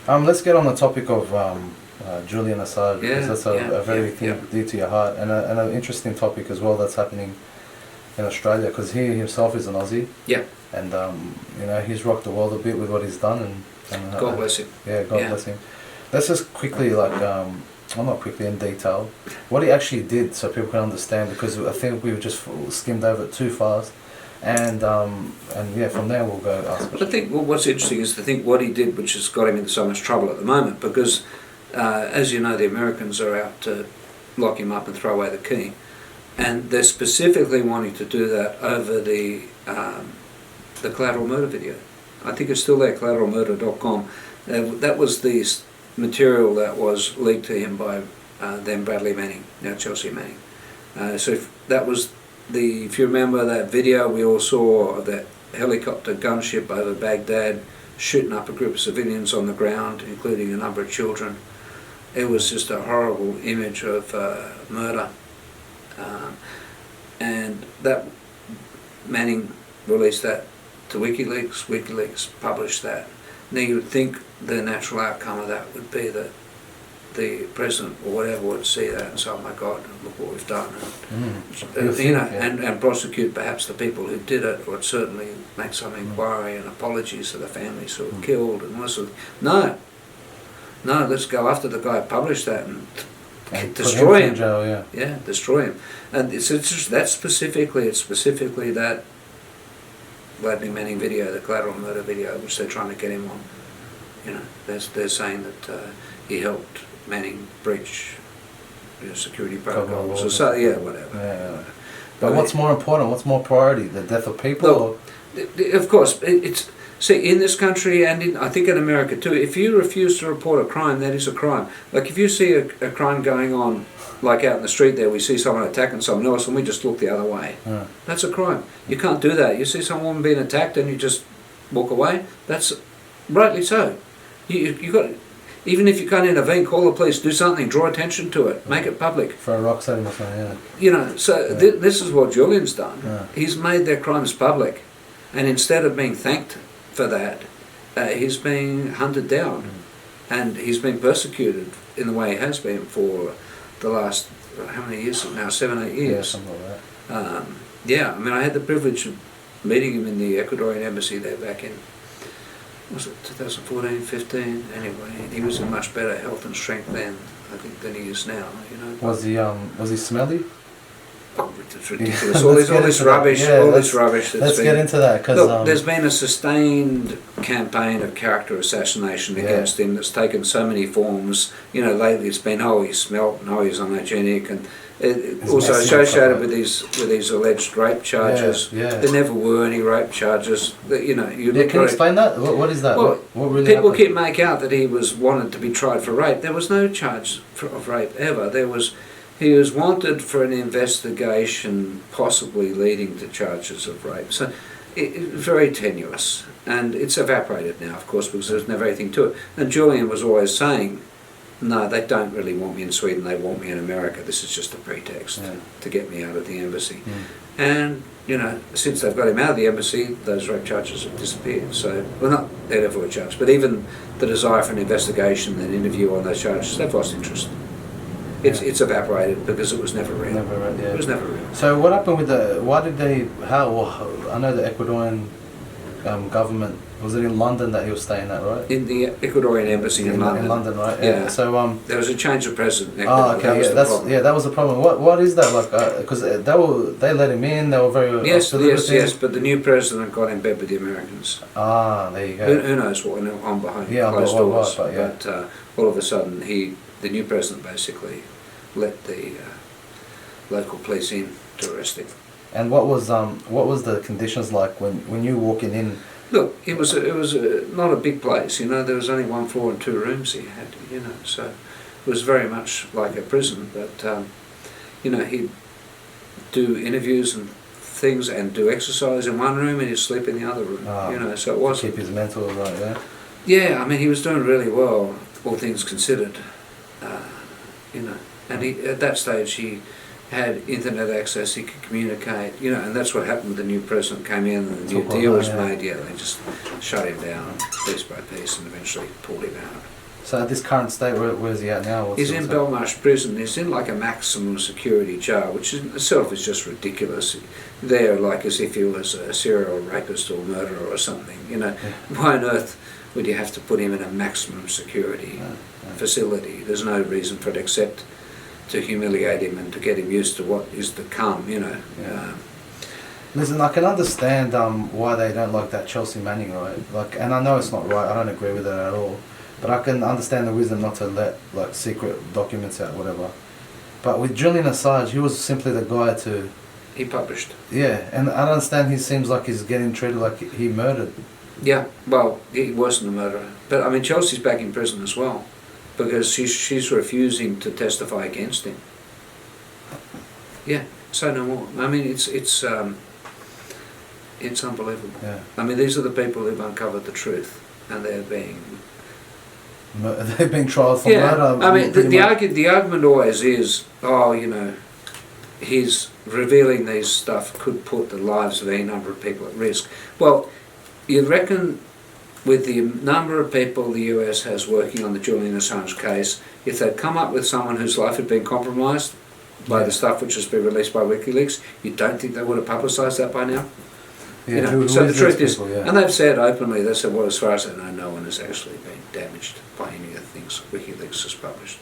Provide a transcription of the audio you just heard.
Let's get on the topic of Julian Assange, because that's a very thing dear to your heart, and an interesting topic as well that's happening in Australia, because he himself is an Aussie. Yeah. And he's rocked the world a bit with what he's done, and God bless him. Yeah, God bless him. Let's just quickly, well, not quickly, in detail, what he actually did, so people can understand, because I think we just skimmed over it too fast. And from there we'll go ask questions. I think what's interesting is to think what he did, which has got him into so much trouble at the moment, because as you know, the Americans are out to lock him up and throw away the key, and they're specifically wanting to do that over the collateral murder video. I think it's still there, collateralmurder.com. That was the material that was leaked to him by then Bradley Manning, now Chelsea Manning. So that was if you remember that video we all saw of that helicopter gunship over Baghdad shooting up a group of civilians on the ground, including a number of children. It was just a horrible image of murder. And that Manning released that to WikiLeaks. WikiLeaks published that. Now you would think the natural outcome of that would be that the president or whatever would see that and say, "Oh my God, look what we've done," and prosecute perhaps the people who did it, or certainly make some inquiry and apologies to the families who were killed and all sorts of. No, let's go after the guy who published that and destroy him. Jail, Destroy him. And it's specifically that Bradley Manning video, the collateral murder video, which they're trying to get him on. They're saying that he helped Manning breach security protocols, whatever. Yeah. But what's more important? What's more priority? The death of people? Of course, it's in this country and I think in America too. If you refuse to report a crime, that is a crime. Like if you see a crime going on, like out in the street there, we see someone attacking someone else and we just look the other way. That's a crime. You can't do that. You see someone being attacked and you just walk away. That's rightly so. You got. Even if you can't intervene, call the police, do something, draw attention to it, make it public. For a rock setting or something, This is what Julian's done. Yeah. He's made their crimes public, and instead of being thanked for that, he's being hunted down, and he's been persecuted in the way he has been for the last, how many years now, 7, 8 years. Yeah, something like that. I had the privilege of meeting him in the Ecuadorian embassy there back in, was it 2014, 15? Anyway, he was in much better health and strength then, I think, than he is now. Was he smelly? Oh, it's ridiculous. all this rubbish. Let's get into that, because there's been a sustained campaign of character assassination against him that's taken so many forms. Lately it's been, he smelt, he's unhygienic, and also associated with these alleged rape charges. There never were any rape charges. Can you explain that? What is that? Well, what really people happened? make out that he was wanted to be tried for rape. There was no charge of rape ever. He was wanted for an investigation possibly leading to charges of rape. So it was very tenuous, and it's evaporated now, of course, because there's never anything to it. And Julian was always saying, no, they don't really want me in Sweden, they want me in America. This is just a pretext to get me out of the embassy. And, since they've got him out of the embassy, those rape charges have disappeared. So, they never were charged, but even the desire for an investigation and interview on those charges, they've lost interest. It's evaporated because it was never real. It was never real. So what happened with I know the Ecuadorian government, was it in London that he was staying at, right? In the Ecuadorian embassy in London. In London, right? Yeah. So there was a change of president. That was the problem. What is that like? Because they let him in. They were very yes. But the new president got in bed with the Americans. There you go. Who knows what went on behind closed doors? But all of a sudden, the new president basically let the local police in to arrest him. And what was the conditions like when you walking in? Look, it was not a big place. There was only 1 floor and 2 rooms he had. So it was very much like a prison. But he'd do interviews and things and do exercise in one room and he'd sleep in the other room. So it was keep his mental right. Yeah. Yeah, he was doing really well, all things considered. And at that stage he had internet access, he could communicate, you know, and that's what happened when the new president came in and the new Took deal over, was yeah. made. Yeah, they just shut him down piece by piece and eventually pulled him out. So at this current state, where is he at now? What's He's the- in Belmarsh prison. He's in like a maximum security jail, which in itself is just ridiculous. There, like as if he was a serial rapist or murderer or something. You know, why on earth would you have to put him in a maximum security facility? There's no reason for it except to humiliate him and to get him used to what is to come. You know. Yeah. Listen, I can understand why they don't like that Chelsea Manning, right? Like, and I know it's not right. I don't agree with it at all. But I can understand the wisdom not to let like secret documents out, whatever. But with Julian Assange, he was simply the guy to. He published. Yeah, and I don't understand. He seems like he's getting treated like he murdered. Yeah, well, he wasn't a murderer. But I mean, Chelsea's back in prison as well because she's refusing to testify against him. Yeah, say no more. I mean, it's unbelievable. Yeah. I mean, these are the people who've uncovered the truth, and they're being. They've been tried for Yeah, murder. I mean, the argument always is, oh, you know, his revealing these stuff could put the lives of any number of people at risk. Well, you reckon with the number of people the US has working on the Julian Assange case, if they'd come up with someone whose life had been compromised by the stuff which has been released by WikiLeaks, you don't think they would have publicised that by now? Yeah, you know, who so the is truth these is, people, yeah. and they've said openly, they said, well, as far as I know, no one has actually been damaged by any of the things WikiLeaks has published.